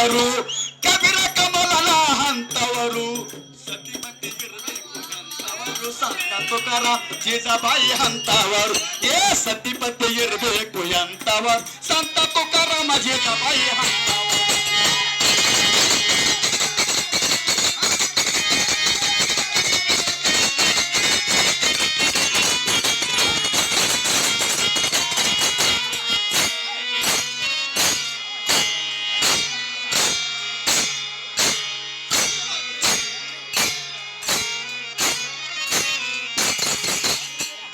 ಹಂತವರು, ಕಬೀರ ಕಮಲನ ಹಂತವರು, ಸತಿಮತಿ ಇರಬೇಕು ಹಂತವರು, ಸಂತ ತುಕಾರಾಮ್ ಜೀಜಾಬಾಯಿ ಹಂತವರು. ಏ ಸತಿಪತಿ ಇರಬೇಕು ಎಂತವರು, ಸಂತ ತುಕಾರಾಮ ಜೀಜಾಬಾಯಿ ಹಂತವರು.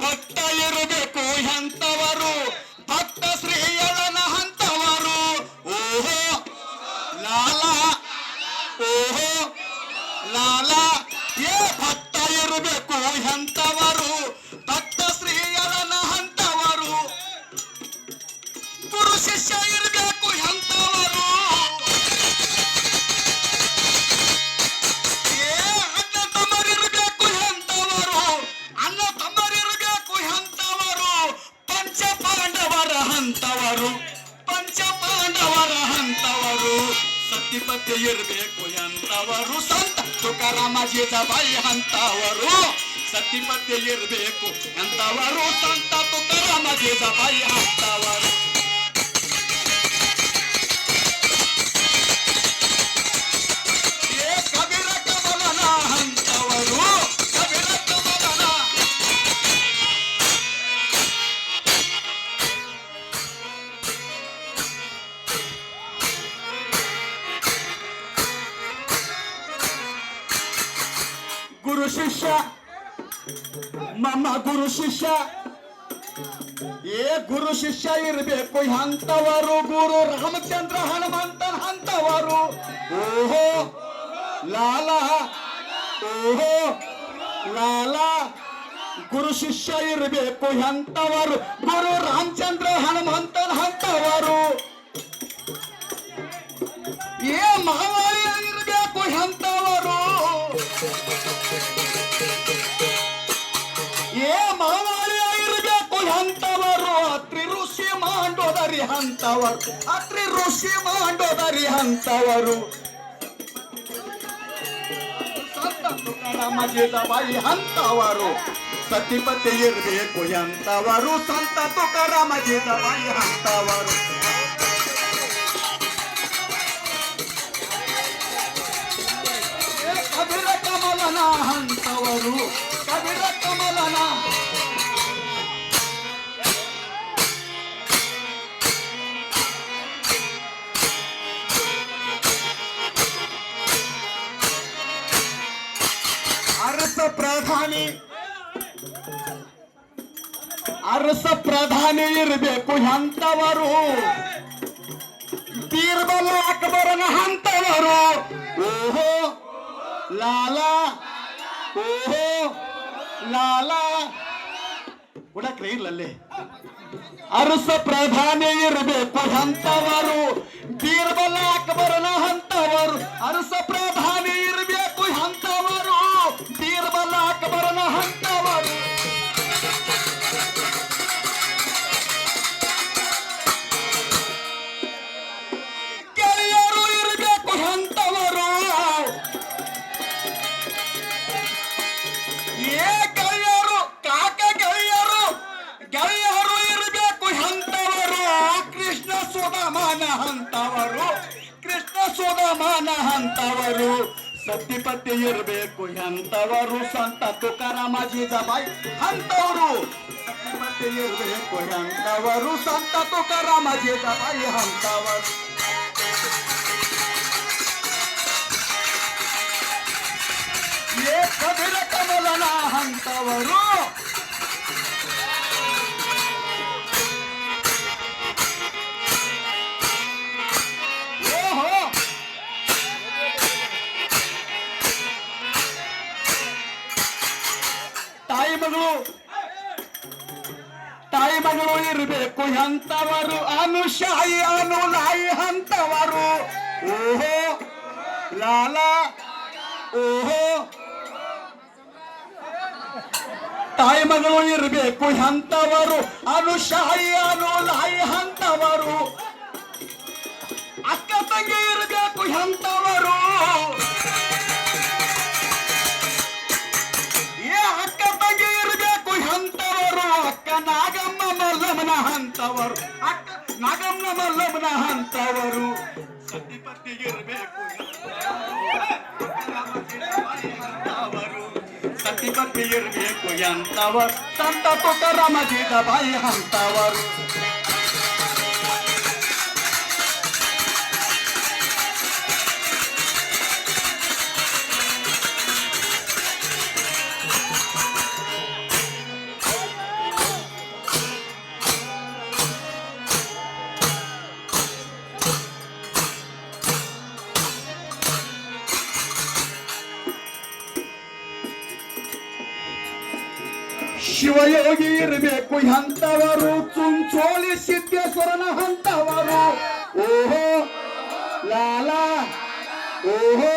ಭಕ್ತ ಇರಬೇಕು ಎಂತವರು, ಭಕ್ತ ಶ್ರೀಯಳನ ಹಂತವರು. ಓಹೋ ಲಾಲಾ, ಓಹೋ ಲಾಲಾ. ಏ ಭಕ್ತ ಇರಬೇಕು ಎಂತವರು, ಭಕ್ತ ಶ್ರೀಯಳನ ಹಂತವರು, ಗುರು ಶಿಷ್ಯ ಇರಬೇಕು ಎಂತವರು. ಏ ಅಣ್ಣ ತಮ್ಮರಿರಬೇಕು ಎಂತವರು, ಅಣ್ಣ ತಮ್ಮರಿರಬೇಕು ಎಂತವರು, ಪಂಚ ಪಾಂಡವರ ಹಂತವರು, ಪಂಚ ಪಾಂಡವರ ಹಂತವರು, ಸತಿಪತಿ ಇರಬೇಕು ಎಂತವರು, ಸಂತ ತುಕಾರಾಮ ಜೀಜಾಬಾಯಿ ಹಂತವರು. ಸತಿಪತಿ ಇರಬೇಕು ಎಂತವರು, ಸಂತ ತುಕಾರಾಮ ಜೀಜಾಬಾಯಿ ಹಂತವರು. ಏ ಕಬೀರ ಕಮಲನ ಹಂತವರು, ಕಬೀರ ಕಮಲನ. ಗುರು ಶಿಷ್ಯ ಮಮ್ಮ ಗುರು ಶಿಷ್ಯ, ಏ ಗುರು ಶಿಷ್ಯ ಇರಬೇಕು ಎಂತವರು, ಗುರು ರಾಮಚಂದ್ರ ಹನುಮಂತನ ಹಂತವರು. ಓಹೋ ಲಾಲಾ, ಓಹೋ ಲಾಲಾ. ಗುರು ಶಿಷ್ಯ ಇರಬೇಕು ಎಂತವರು, ಗುರು ರಾಮಚಂದ್ರ ಹನುಮಂತನ ಹಂತವರು. ಏ ಮಾವಳಿ ಇರಬೇಕು ಎಂತವರು, ಏ ಮಾವಳಿ ಇರಬೇಕು ಎಂತವರು, ಅತ್ರಿ ಋಷಿ ಮಾಂಡೋದರಿ ಹಂತವರು, ಅತ್ರಿ ಋಷಿ ಮಾಂಡೋದರಿ ಹಂತವರು, ಸಂತ ತುಕಾರಾಮ ಜೀಜಾಬಾಯಿ ಹಂತವರು. ಸತಿಪತಿ ಇರಬೇಕು ಎಂತವರು, ಸಂತ ತುಕಾರಾಮ ಜೀಜಾಬಾಯಿ ಹಂತವರು. ಕಬೀರ ಕಮಲನ ಹಂತವರು, ಕಬೀರ ಕಮಲನ. ಅರಸ ಪ್ರಧಾನಿ, ಅರಸ ಪ್ರಧಾನಿ ಇರಬೇಕು ಎಂತವರು, ಬೀರ್ಬಲ್ ಅಕ್ಬರನ ಹಂತವರು. ಓಹೋ ಲಾಲಾ, ಓಹೋ ಲಾಲಾ. ಉಡಕ್ರೆ ಇಲ್ಲಲ್ಲಿ. ಅರಸ ಪ್ರಧಾನಿ ಇರಬೇಕು ಎಂತವರು, ಬೀರ್ಬಲ್ ಅಕ್ಬರನ ಹಂತವರು, ಅರಸ ಪ್ರಧಾನಿ ಇರಬೇಕು ಎಂತವರು, ಬೀರ್ಬಲ್ ಅಕ್ಬರನ ಹಂತವರು. ಗೆಳೆಯರು ಇರಬೇಕು ಎಂತವರು, ಏ ಗೆಳೆಯರು ಕಾಕ ಗೆಳೆಯರು, ಗೆಳೆಯರು ಇರಬೇಕು ಎಂತವರು, ಕೃಷ್ಣ ಸುಧಾಮನ ಹಂತವರು, ಕೃಷ್ಣ ಸುಧಾಮನ ಹಂತವರು. ಸತಿಪತಿ ಇರಬೇಕು ಎಂತವರು, ಸಂತ ತುಕಾರಾಮ ಜೀಜಾಬಾಯಿ ಹಂತವರು. ಸತಿಪತಿ ಇರಬೇಕು ಎಂತವರು, ಸಂತ ತುಕಾರಾಮ ಜೀಜಾಬಾಯಿ ಹಂತವರು. ಏ ಕಬೀರ ಕಮಲನ ಹಂತವರು. ಓಹೋ ತಾಯಿ ಮಗಳು, ತಾಯಿ ಮಗಳು ಇರಬೇಕು ಎಂತವರು, ಅನುಶಾಯಿ ಅನುಲಾಯಿ ಹಂತವರು. ಓಹೋ ಲಾಲಾ, ಓಹೋ ತಾಯಿ ಮಗಳು ಇರಬೇಕು ಎಂತವರು, ಅನುಶಾಯಿ ಅನುಲಾಯಿ ಹಂತವರು. ಅಕ್ಕ ತಂಗಿ ಇರಬೇಕು ಎಂತವರು ಅಕ್ಕ ತಂಗಿ ಇರಬೇಕು ಎಂತವರು ಅಕ್ಕ ನಾಗಮ್ಮ ಮಲ್ಲಮ್ಮನ ಹಂತವರು ಅಕ್ಕ ನಾಗಮ್ಮ ಮಲ್ಲಮ್ಮನ ಹಂತವರು ಸತಿಪತಿ ಇರಬೇಕು ಸತಿಪತಿ ಇರಬೇಕು ಎಂತವರು ಸಂತ ತುಕಾರಾಮ ಜೀಜಾಬಾಯಿ ಹಂತವರು ಶಿವಯೋಗಿ ಇರಬೇಕು ಎಂತವರು ಚುಂಚೋಳಿ ಸಿದ್ದೇಶ್ವರನ ಹಂತವರು ಓಹೋ ಲಾಲಾ ಓಹೋ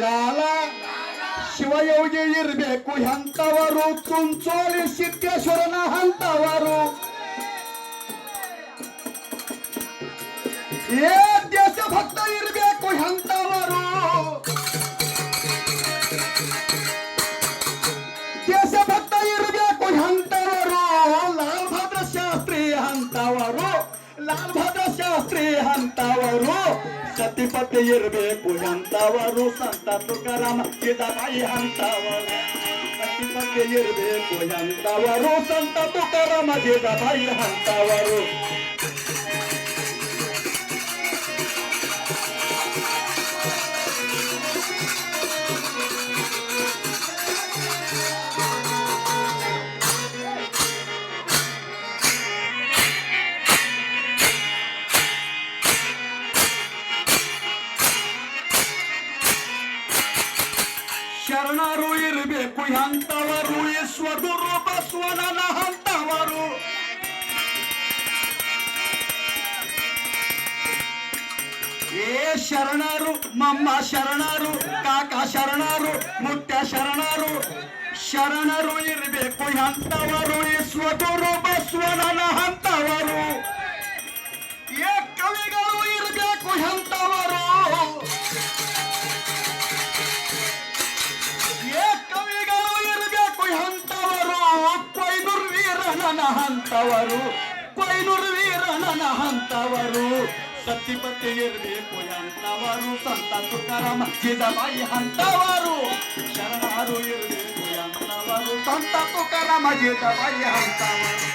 ಲಾಲಾ ಶಿವಯೋಗಿ ಇರಬೇಕು ಎಂತವರು ಚುಂಚೋಳಿ ಸಿದ್ದೇಶ್ವರನ ಹಂತವರು ಏ ದೇಶಭಕ್ತ ಇರಬೇಕು ಎಂತವರು ದೇಶಭಕ್ತ ಇರಬೇಕು ಎಂತವರು ಲಾಲ್ ಬಹದ್ದೂರ್ ಶಾಸ್ತ್ರಿ ಅಂತವರು ಲಾಲ್ ಬಹದ್ದೂರ್ ಶಾಸ್ತ್ರಿ ಅಂತವರು ಸತಿಪತಿ ಇರಬೇಕು ಎಂತವರು ಸಂತ ತುಕಾರಾಮ ಜೀಜಾಬಾಯಿ ಅಂತವರು ಸತಿಪತಿ ಇರಬೇಕು ಎಂತವರು ಸಂತ ತುಕಾರಾಮ ಜೀಜಾಬಾಯಿ ಅಂತವರು ಶರಣರು ಇರಬೇಕು ಎಂತವರು ವಿಶ್ವಗುರು ಬಸವಣ್ಣನ ಹಂತವರು ಏ ಶರಣರು ಮಮ್ಮ ಶರಣರು ಕಾಕ ಶರಣರು ಮುತ್ಯ ಶರಣರು ಶರಣರು ಇರಬೇಕು ಎಂತವರು ವಿಶ್ವಗುರು ಬಸವಣ್ಣನ ಹಂತವರು ಏ ಕವಿಗಳು ಇರಬೇಕು ಎಂತವರು ಕೊಯ್ನೂರು ವೀರನ ಹಂತವರು ಕೊಯ್ನೂರು ವೀರನ ಹಂತವರು ಸತಿಪತಿ ಇರಬೇಕು ಎಂತವರು ಸಂತ ತುಕಾರಾಮ ಜೀಜಾಬಾಯಿ ಹಂತವರು ಶರಣರು ಇರಬೇಕು ಎಂತವರು ಸಂತ ತುಕಾರಾಮ ಜೀಜಾಬಾಯಿ ಹಂತವರು